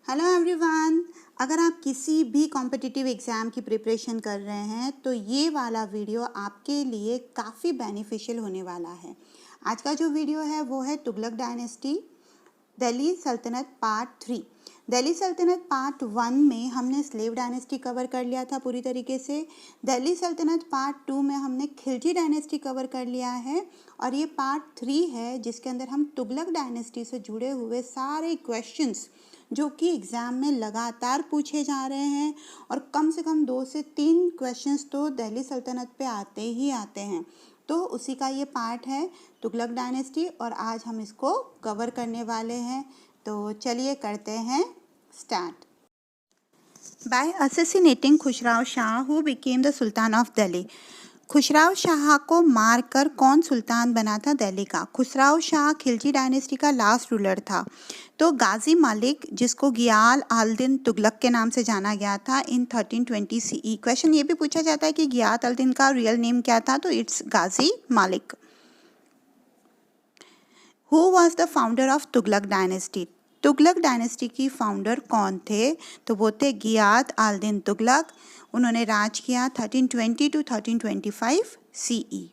Hello everyone. अगर आप किसी भी कॉम्पिटिटिव एग्ज़ाम की प्रिपरेशन कर रहे हैं तो ये वाला वीडियो आपके लिए काफ़ी बेनिफिशियल होने वाला है। आज का जो वीडियो है वो है तुगलक डायनेस्टी दिल्ली सल्तनत पार्ट 3। दिल्ली सल्तनत पार्ट 1 में हमने स्लेव डायनेस्टी कवर कर लिया था पूरी तरीके से। दिल्ली सल्तनत पार्ट 2 में हमने खिलजी डायनेस्टी कवर कर लिया है और ये पार्ट 3 है जिसके अंदर हम तुगलक डायनेस्टी से जुड़े हुए सारे क्वेश्चंस जो कि एग्ज़ाम में लगातार पूछे जा रहे हैं और कम से कम 2 से 3 क्वेश्चंस तो दिल्ली सल्तनत पे आते ही आते हैं। तो उसी का ये पार्ट है तुगलक डायनेस्टी और आज हम इसको कवर करने वाले हैं। तो चलिए करते हैं start. By assassinating Khusrau Shah who became the sultan of Delhi. Khusrau Shah को मारकर कौन सुल्तान बना था दिल्ली का? खुसराव शाह खिलजी डायनेस्टी का लास्ट रूलर था। तो गाजी मलिक जिसको गियाल अल-दिन तुगलक के नाम से जाना गया था इन 1320 सीई। क्वेश्चन ये भी पूछा जाता है कि गियात अल-दिन का रियल नेम क्या था, तो it's Ghazi Malik. Who was the founder of Tughlaq dynasty? Tughlaq dynasty की फाउंडर कौन थे? तो वो थे गियात अल-दिन तुगलक। उन्होंने राज किया 1320 to 1325 CE.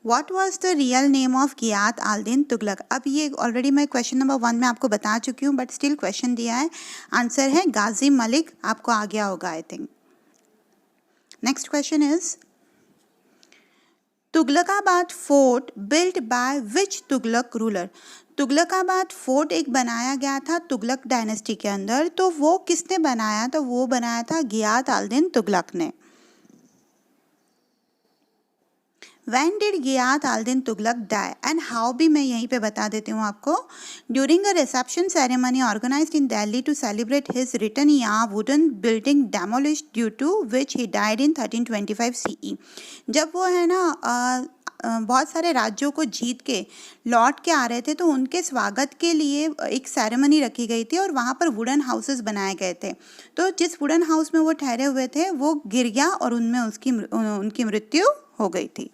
What was the real name of Ghiyath al-Din Tughlaq? अब ये ऑलरेडी मैं क्वेश्चन नंबर 1 में आपको बता चुकी हूँ बट स्टिल क्वेश्चन दिया है। आंसर है गाजी मलिक। आपको आ गया होगा I think. Next question is Tughlakabad fort built by which Tughlaq ruler? Tughlakabad fort एक बनाया गया था तुगलक डायनेस्टी के अंदर, तो वो किसने बनाया? तो वो बनाया था गियात अल-दिन तुगलक ने। When did गियात al-Din Tughlaq die and how भी मैं यहीं पे बता देती हूँ आपको। During a reception ceremony organized in Delhi to celebrate his return, यहाँ wooden building demolished due to which he died in 1325 CE। जब वो है ना बहुत सारे राज्यों को जीत के लौट के आ रहे थे तो उनके स्वागत के लिए एक सेरेमनी रखी गई थी और वहाँ पर वुडन हाउसेस बनाए गए थे। तो जिस वुडन हाउस में वो ठहरे हुए थे वो गिर गया और उनमें उनकी मृत्यु हो गई थी।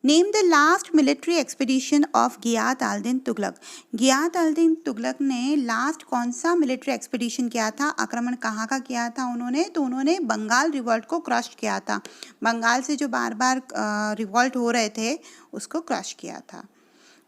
Name the last military expedition of Ghiyath al-Din Tughlaq. Ghiyath al-Din Tughlaq ने लास्ट कौन सा मिलिट्री एक्सपीडिशन किया था? आक्रमण कहाँ का किया था उन्होंने? तो उन्होंने बंगाल रिवॉल्ट को क्रश किया था। बंगाल से जो बार बार रिवॉल्ट हो रहे थे उसको क्रश किया था।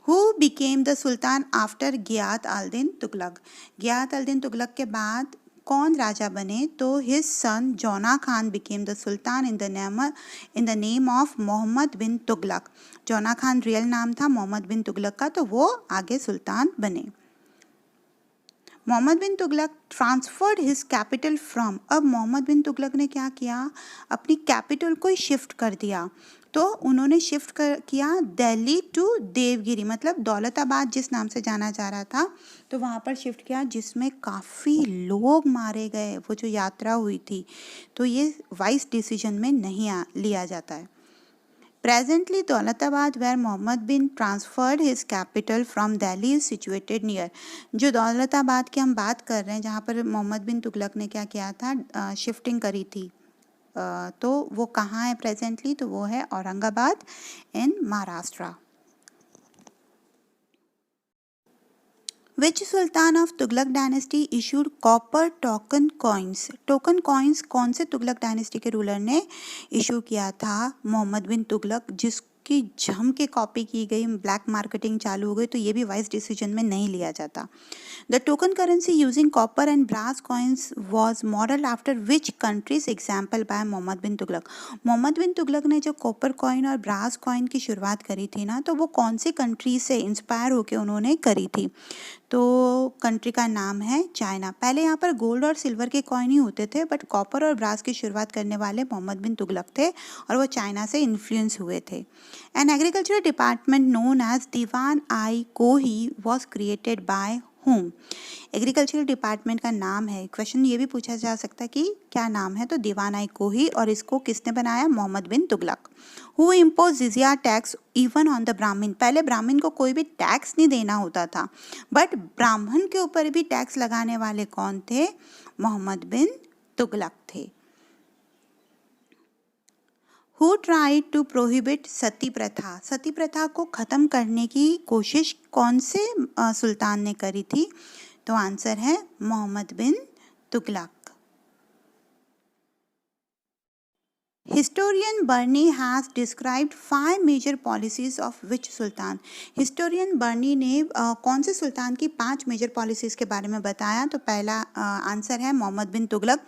Who became the sultan after Ghiyath al-Din Tughlaq? Ghiyath al-Din Tughlaq के बाद कौन राजा बने? तो his son Jauna Khan became the sultan in the name of Muhammad bin Tughlaq. Jauna Khan real नाम था मोहम्मद बिन तुगलक का, तो वो आगे सुल्तान बने। Muhammad bin Tughlaq transferred his capital from. अब मोहम्मद बिन तुगलक ने क्या किया? अपनी कैपिटल को शिफ्ट कर दिया। तो उन्होंने शिफ्ट किया दिल्ली टू देवगिरी, मतलब दौलताबाद जिस नाम से जाना जा रहा था तो वहाँ पर शिफ्ट किया, जिसमें काफ़ी लोग मारे गए वो जो यात्रा हुई थी। तो ये वाइस डिसीजन में नहीं लिया जाता है। Presently, Daulatabad, where Muhammad bin transferred his capital from Delhi, is situated near। जो दौलताबाद की हम बात कर रहे हैं जहाँ पर मोहम्मद बिन तुगलक ने क्या किया था, शिफ्टिंग करी थी, तो वो कहाँ है प्रेजेंटली? तो वो है Aurangabad in Maharashtra. Which Sultan of Tughlaq dynasty issued copper token coins? Token coins कौन से तुगलक डायनेस्टी के रूलर ने इशू किया था? मोहम्मद बिन तुगलक, जिसकी जम के कॉपी की गई, ब्लैक मार्केटिंग चालू हो गई, तो ये भी वाइस डिसीजन में नहीं लिया जाता। The token currency using copper and brass coins was model after which countries example by Mohammad bin Tughlaq. Mohammad bin Tughlaq ने जो कॉपर कॉइन और ब्रास कॉइन की शुरुआत करी थी ना, तो वो कौन सी कंट्री से इंस्पायर होकर उन्होंने करी थी? तो कंट्री का नाम है चाइना। पहले यहाँ पर गोल्ड और सिल्वर के कॉइन ही होते थे बट कॉपर और ब्रास की शुरुआत करने वाले मोहम्मद बिन तुगलक थे और वो चाइना से इन्फ्लुएंस हुए थे। An agricultural department known as Diwan i Kohi was created by him. Agricultural department का नाम है, क्वेश्चन ये भी पूछा जा सकता है कि क्या नाम है, तो दीवान आई कोही, और इसको किसने बनाया? Mohammad bin Tughlaq. Who impose jizya tax even on the Brahmin. पहले ब्राह्मण को कोई भी टैक्स नहीं देना होता था बट ब्राह्मण के ऊपर भी टैक्स लगाने वाले कौन थे? मोहम्मद बिन तुगलक थे। हु ट्राइड टू प्रोहिबिट सती प्रथा, सती प्रथा को ख़त्म करने की कोशिश कौन से सुल्तान ने करी थी? तो आंसर है Mohammad bin Tughlaq. Historian Burney has described 5 major policies of which sultan? Historian Barani ने कौन से सुल्तान की 5 मेजर पॉलिसीज़ के बारे में बताया? तो पहला आंसर है मोहम्मद बिन तुगलक।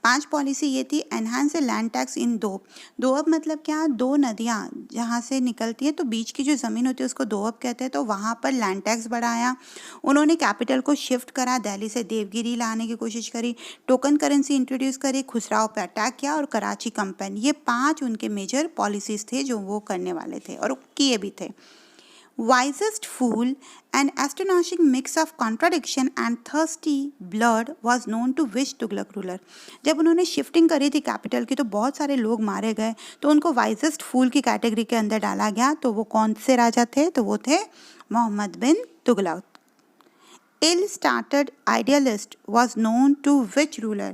5 पॉलिसी ये थी, एनहांस लैंड टैक्स इन दोअब। दोअब मतलब क्या? 2 नदियाँ जहाँ से निकलती है तो बीच की जो ज़मीन होती है उसको दोअब कहते हैं, तो वहाँ पर लैंड टैक्स बढ़ाया। उन्होंने कैपिटल को शिफ्ट करा, दिल्ली से देवगिरी लाने की कोशिश करी, टोकन करेंसी इंट्रोड्यूस करी, खुसराओं पर अटैक किया और कराची कंपेन। ये 5 उनके मेजर पॉलिसीज़ थे जो वो करने वाले थे और किए भी थे। Wisest fool, an astonishing mix of contradiction and thirsty blood was known to which Tughlaq ruler? जब उन्होंने शिफ्टिंग करी थी कैपिटल की तो बहुत सारे लोग मारे गए, तो उनको वाइजेस्ट फूल की कैटेगरी के अंदर डाला गया। तो वो कौन से राजा थे? तो वो थे Mohammad bin Tughlaq. Ill started idealist was known to which ruler?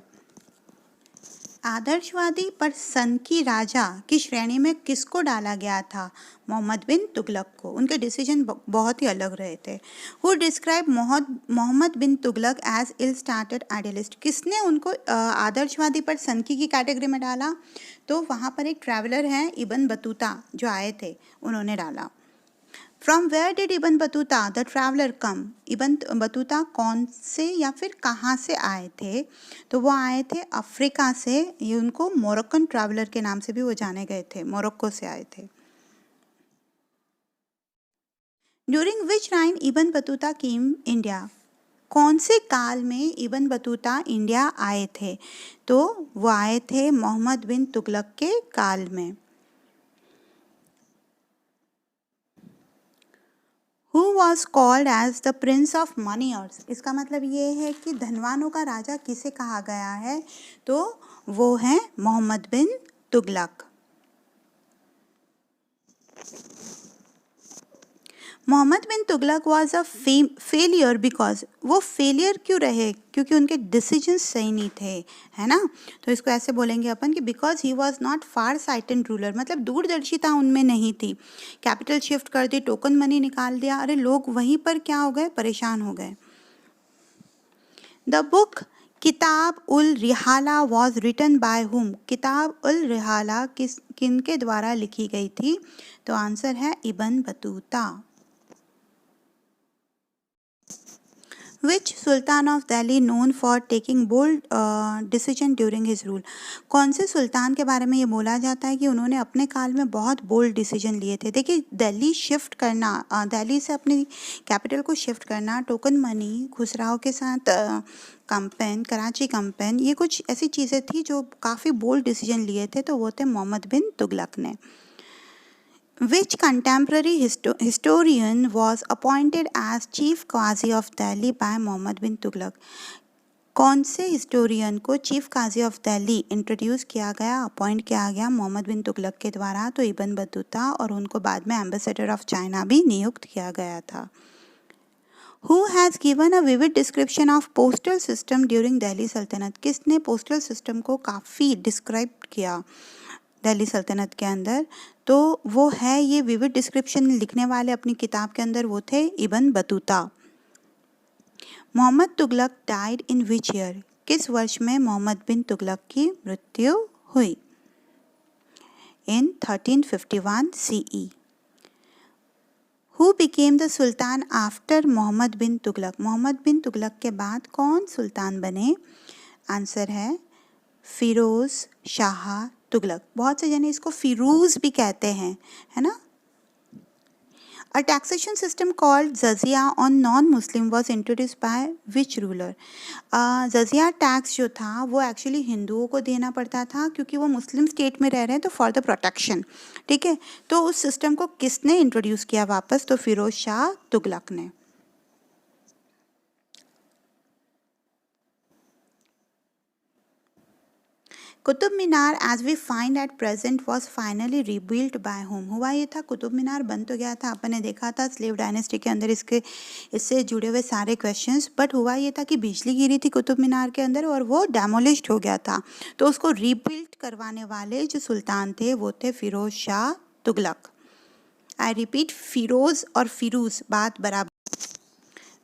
आदर्शवादी पर सनकी राजा की श्रेणी में किसको डाला गया था? मोहम्मद बिन तुगलक को। उनके डिसीजन बहुत ही अलग रहे थे। Who describe Mohammad bin Tughlaq as ill started idealist? किसने उनको आदर्शवादी पर सनकी की कैटेगरी में डाला? तो वहाँ पर एक ट्रैवलर हैं इब्न बतूता जो आए थे, उन्होंने डाला। From where did Ibn Battuta the traveller come? Ibn Battuta कौन से या फिर कहाँ से आए थे? तो वो आए थे अफ्रीका से। ये उनको मोरक्कन ट्रैवलर के नाम से भी वो जाने गए थे, मोरक्को से आए थे। During which reign Ibn Battuta came India? कौन से काल में इब्न बतूता इंडिया आए थे? तो वो आए थे मोहम्मद बिन तुगलक के काल में। Who was called as the Prince of Moneyers? इसका मतलब ये है कि धनवानों का राजा किसे कहा गया है? तो वो है Mohammad bin Tughlaq. Mohammad bin Tughlaq was a failure because, वो फेलियर क्यों रहे? क्योंकि उनके डिसीजंस सही नहीं थे, है ना। तो इसको ऐसे बोलेंगे अपन कि because he was not far sighted ruler, मतलब दूरदर्शिता उनमें नहीं थी। कैपिटल शिफ्ट कर दी, टोकन मनी निकाल दिया, अरे लोग वहीं पर क्या हो गए? परेशान हो गए। द बुक किताब उल रिहाला वॉज रिटन बाय हुम? किताब उल रिहाला किनके द्वारा लिखी गई थी? तो आंसर है Ibn Battuta. Which Sultan of Delhi known for taking bold decision during his rule? कौन से सुल्तान के बारे में ये बोला जाता है कि उन्होंने अपने काल में बहुत बोल्ड डिसीजन लिए थे? देखिए, दिल्ली शिफ्ट करना, दिल्ली से अपनी कैपिटल को शिफ्ट करना, टोकन मनी, खुसराओं के साथ कंपेन, कराची कंपेन, ये कुछ ऐसी चीज़ें थी जो काफ़ी बोल्ड डिसीजन लिए थे, तो वो थे मोहम्मद बिन तुगलक ने। Which contemporary historian was appointed as chief qazi of Delhi by Mohammad bin Tughlaq? कौन से हिस्टोरियन को chief qazi of Delhi introduce किया गया, अपॉइंट किया गया मोहम्मद बिन तुगलक के द्वारा? तो इब्न बतूता, और उनको बाद में एम्बेसडर ऑफ चाइना भी नियुक्त किया गया था। Who has given a vivid description of postal system during Delhi सल्तनत? किसने पोस्टल सिस्टम को काफ़ी डिस्क्राइब किया दिल्ली सल्तनत के अंदर? तो वो है, ये विविड डिस्क्रिप्शन लिखने वाले अपनी किताब के अंदर वो थे Ibn Battuta. Mohammad Tughlaq died in which year? किस वर्ष में मोहम्मद बिन तुगलक की मृत्यु हुई? In 1351 CE। Who became the sultan after Mohammad bin Tughlaq? Mohammad bin Tughlaq के बाद कौन सुल्तान बने? आंसर है फिरोज शाह तुगलक। बहुत से जने इसको फिरूज भी कहते हैं, है ना। A taxation system called jizya on non Muslim was introduce by which ruler? Jizya tax जो था वो एक्चुअली हिंदुओं को देना पड़ता था, क्योंकि वो मुस्लिम स्टेट में रह रहे हैं, तो फॉर द प्रोटेक्शन, ठीक है। तो उस सिस्टम को किसने इंट्रोड्यूस किया वापस? तो फिरोज शाह तुगलक ने। Qutub Minar as we find at present was finally rebuilt by him. हुआ ये था, कुतुब मीनार बन तो गया था, अपन ने देखा था स्लेव डायनेस्टी के अंदर इससे जुड़े हुए सारे क्वेश्चंस, बट हुआ ये था कि बिजली गिरी थी कुतुब मीनार के अंदर और वो डेमोलिश्ड हो गया था। तो उसको रिबिल्ट करवाने वाले जो सुल्तान थे वो थे फिरोज शाह तुगलक। आई रिपीट, फिरोज और फिरूज बात बराबर।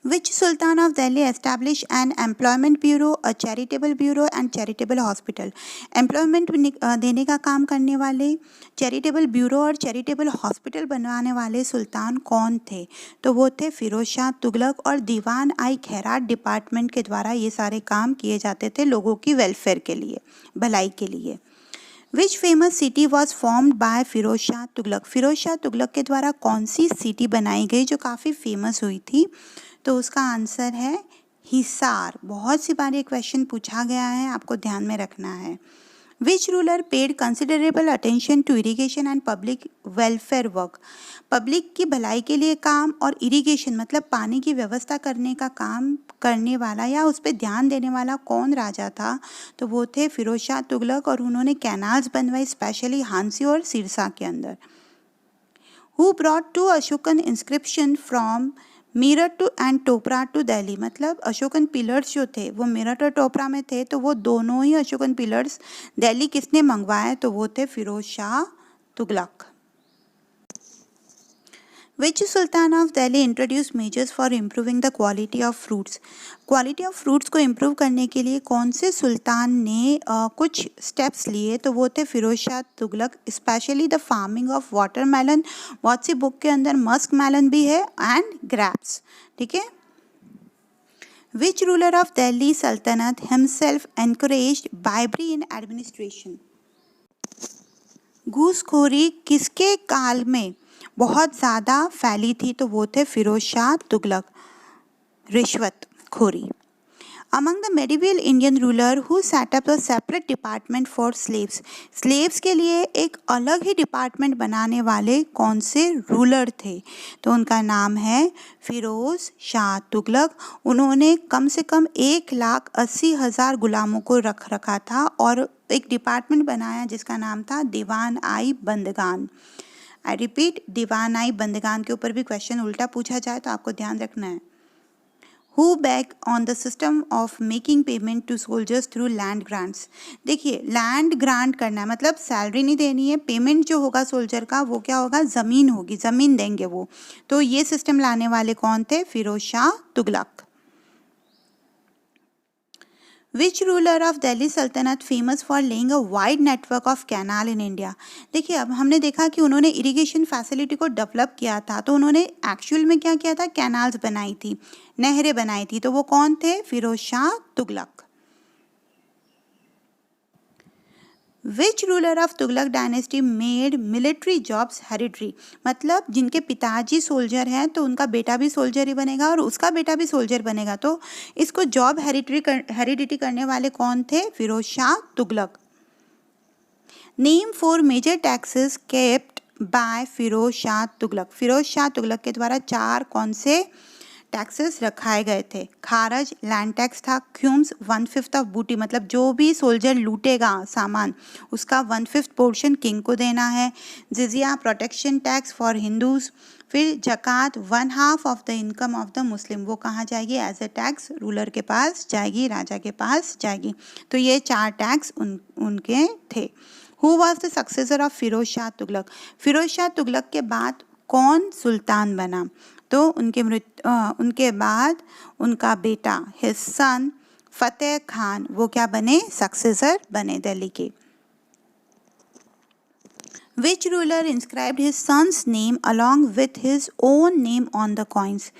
Which Sultan of Delhi established an employment bureau, a charitable bureau and charitable hospital? Employment देने का काम करने वाले, चैरिटेबल ब्यूरो और चैरिटेबल हॉस्पिटल बनवाने वाले सुल्तान कौन थे? तो वो थे फिरोज शाह तुगलक। और दीवान आई खैरात डिपार्टमेंट के द्वारा ये सारे काम किए जाते थे लोगों की वेलफेयर के लिए, भलाई के लिए। Which famous city was formed by Firoz Shah Tughlaq? Firoz Shah Tughlaq के द्वारा कौन सी सिटी बनाई गई जो काफ़ी फेमस हुई थी? तो उसका आंसर है हिसार। बहुत सी बार ये क्वेश्चन पूछा गया है, आपको ध्यान में रखना है। Which ruler paid considerable attention to irrigation and public welfare work? Public की भलाई के लिए काम और इरीगेशन मतलब पानी की व्यवस्था करने का काम करने वाला या उस पर ध्यान देने वाला कौन राजा था? तो वो थे फिरोज शाह तुगलक और उन्होंने कैनाल्स बनवाई स्पेशली हांसी और सिरसा के अंदर। Who brought to Ashokan inscription from Meerut to and Topra to Delhi? मतलब अशोकन पिलर्स जो थे वो मीरठ और टोपरा में थे, तो वो दोनों ही अशोकन पिलर्स दिल्ली किसने मंगवाए? तो वो थे Firoz Shah Tughlaq. Which Sultan of Delhi introduced measures for improving the quality of fruits? Quality of fruits को इम्प्रूव करने के लिए कौन से सुल्तान ने कुछ स्टेप्स लिए? तो वो थे Firoz Shah Tughlaq. Specially the farming of watermelon, बहुत सी बुक के अंदर मस्क मेलन भी है, एंड ग्रेप्स। ठीक है। विच रूलर ऑफ दिल्ली सल्तनत हिमसेल्फ एनकरेज्ड बाइबरी इन एडमिनिस्ट्रेशन? घूसखोरी किसके काल में बहुत ज़्यादा फैली थी? तो वो थे फिरोज शाह तुगलक। रिश्वतखोरी। Among the medieval Indian ruler who set up a separate department for slaves? Slaves के लिए एक अलग ही डिपार्टमेंट बनाने वाले कौन से रूलर थे? तो उनका नाम है फिरोज शाह तुगलक। उन्होंने कम से कम 1,80,000 गुलामों को रख रखा था और एक डिपार्टमेंट बनाया जिसका नाम था दीवान आई बंदगान। आई रिपीट, दीवान आई बंदगान के ऊपर भी क्वेश्चन उल्टा पूछा जाए तो आपको ध्यान रखना है। Who back on the system of making payment to soldiers through land grants? देखिए, लैंड ग्रांट करना है मतलब सैलरी नहीं देनी है, पेमेंट जो होगा सोल्जर का वो क्या होगा? ज़मीन होगी, ज़मीन देंगे वो। तो ये सिस्टम लाने वाले कौन थे? Firoz Shah Tughlaq. Which ruler of Delhi sultanate famous for laying a wide network of canal in India? देखिए, अब हमने देखा कि उन्होंने इरिगेशन फैसिलिटी को डेवलप किया था, तो उन्होंने एक्चुअल में क्या किया था? कैनाल्स बनाई थी, नहरें बनाई थी। तो वो कौन थे? Firoz Shah Tughlaq. Which ruler of Tughlaq dynasty made military jobs hereditary? मतलब जिनके पिताजी सोल्जर हैं तो उनका बेटा भी सोल्जर ही बनेगा और उसका बेटा भी सोल्जर बनेगा, तो इसको जॉब हेरिडिटी करने वाले कौन थे? Firoz Shah Tughlaq. Name 4 major taxes kept by Firoz Shah Tughlaq? Firoz Shah Tughlaq के द्वारा 4 कौन से टैक्सेस रखाए गए थे? खारज लैंड टैक्स था, क्यूम्स 1/5 ऑफ बूटी मतलब जो भी सोल्जर लूटेगा सामान उसका 1/5 पोर्शन किंग को देना है, जिजिया प्रोटेक्शन टैक्स फॉर हिंदूज, फिर जक़ात 1/2 of the income of the Muslim, वो कहाँ जाएगी? एज ए टैक्स रूलर के पास जाएगी, राजा के पास जाएगी। तो ये 4 टैक्स उनके थे। Who was the successor of Firoz Shah Tughlaq? Firoz Shah Tughlaq के बाद कौन सुल्तान बना? तो उनके बाद उनका बेटा हिज सन फतेह खान वो क्या बने? सक्सेसर बने दिल्ली के। Which ruler inscribed his sons name along with his own name on the coins?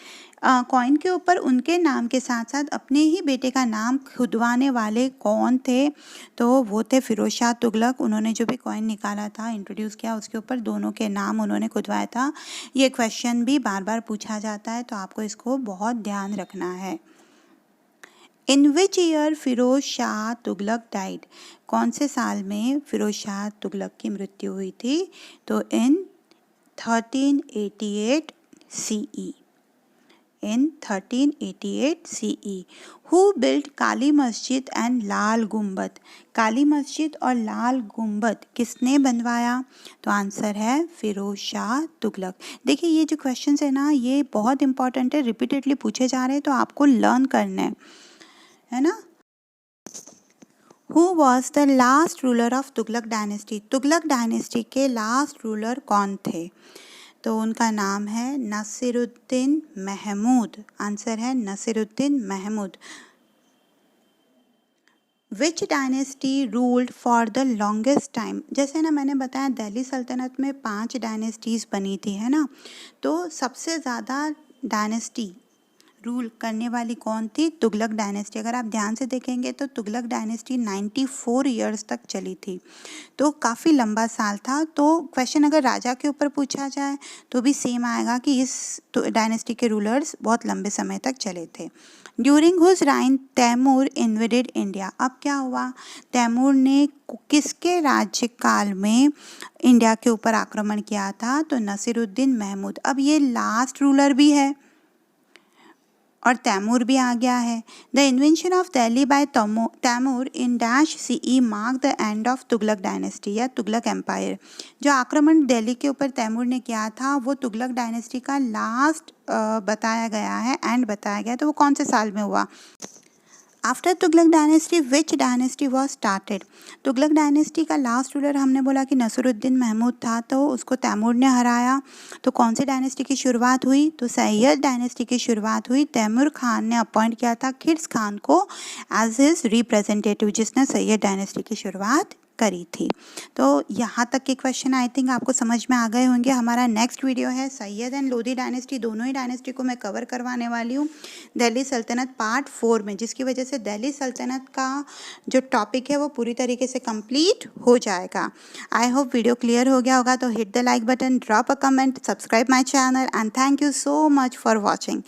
Coin के ऊपर उनके नाम के साथ साथ अपने ही बेटे का नाम खुदवाने वाले कौन थे? तो वो थे फिरोज शाह तुगलक। उन्होंने जो भी कॉइन निकाला था, इंट्रोड्यूस किया, उसके ऊपर दोनों के नाम उन्होंने खुदवाया था। ये क्वेश्चन भी बार बार पूछा जाता है तो आपको इसको बहुत ध्यान रखना है। In which year Firoz Shah Tughlaq died? कौन से साल में फिरोज शाह तुगलक की मृत्यु हुई थी? तो इन 1388 CE। in 1388 CE. Who built काली मस्जिद एंड लाल गुम्बद? काली मस्जिद और लाल गुम्बद किसने बनवाया? तो आंसर है फिरोज शाह तुगलक। देखिए ये जो क्वेश्चंस है ना, ये बहुत इंपॉर्टेंट है, रिपीटेडली पूछे जा रहे हैं, तो आपको लर्न करना है ना। Who was the last ruler of Tughlaq dynasty? Tughlaq dynasty के लास्ट रूलर कौन थे? तो उनका नाम है नसीरुद्दीन महमूद। आंसर है Nasiruddin Mahmud. Which dynasty ruled for the longest time? जैसे ना मैंने बताया दिल्ली सल्तनत में 5 डायनेस्टीज़ बनी थी, है ना। तो सबसे ज़्यादा डायनेस्टी रूल करने वाली कौन थी? तुगलक डायनेस्टी। अगर आप ध्यान से देखेंगे तो तुगलक डायनेस्टी 94 ईयर्स तक चली थी, तो काफ़ी लंबा साल था। तो क्वेश्चन अगर राजा के ऊपर पूछा जाए तो भी सेम आएगा कि इस डायनेस्टी के रूलर्स बहुत लंबे समय तक चले थे। ड्यूरिंग हुज राइन तैमूर इन्वेडेड इंडिया? अब क्या हुआ, तैमूर ने किसके राज्यकाल में इंडिया के ऊपर आक्रमण किया था? तो नसीरुद्दीन महमूद। अब ये लास्ट रूलर भी है और तैमूर भी आ गया है। The invention of Delhi by Timur in dash CE mark the end of Tughlaq dynasty या तुगलक एम्पायर। जो आक्रमण दिल्ली के ऊपर तैमूर ने किया था वो तुगलक डायनेस्टी का लास्ट बताया गया है, एंड बताया गया, तो वो कौन से साल में हुआ? After Tughlaq dynasty which dynasty was started? Tughlaq dynasty का लास्ट रूलर हमने बोला कि नसीरुद्दीन महमूद था, तो उसको तैमूर ने हराया। तो कौन सी डायनेस्टी की शुरुआत हुई? तो सैयद डायनेस्टी की शुरुआत हुई। तैमूर खान ने अपॉइंट किया था खिर्स खान को एज हिज रिप्रेजेंटेटिव, जिसने सैयद डायनेस्टी की शुरुआत करी थी। तो यहाँ तक के क्वेश्चन आई थिंक आपको समझ में आ गए होंगे। हमारा नेक्स्ट वीडियो है सैयद एंड लोधी डायनेस्टी, दोनों ही डायनेस्टी को मैं कवर करवाने वाली हूँ दिल्ली सल्तनत पार्ट 4 में, जिसकी वजह से दिल्ली सल्तनत का जो टॉपिक है वो पूरी तरीके से कंप्लीट हो जाएगा। आई होप वीडियो क्लियर हो गया होगा। तो hit the like button, drop a comment, subscribe my channel and thank you so much for watching.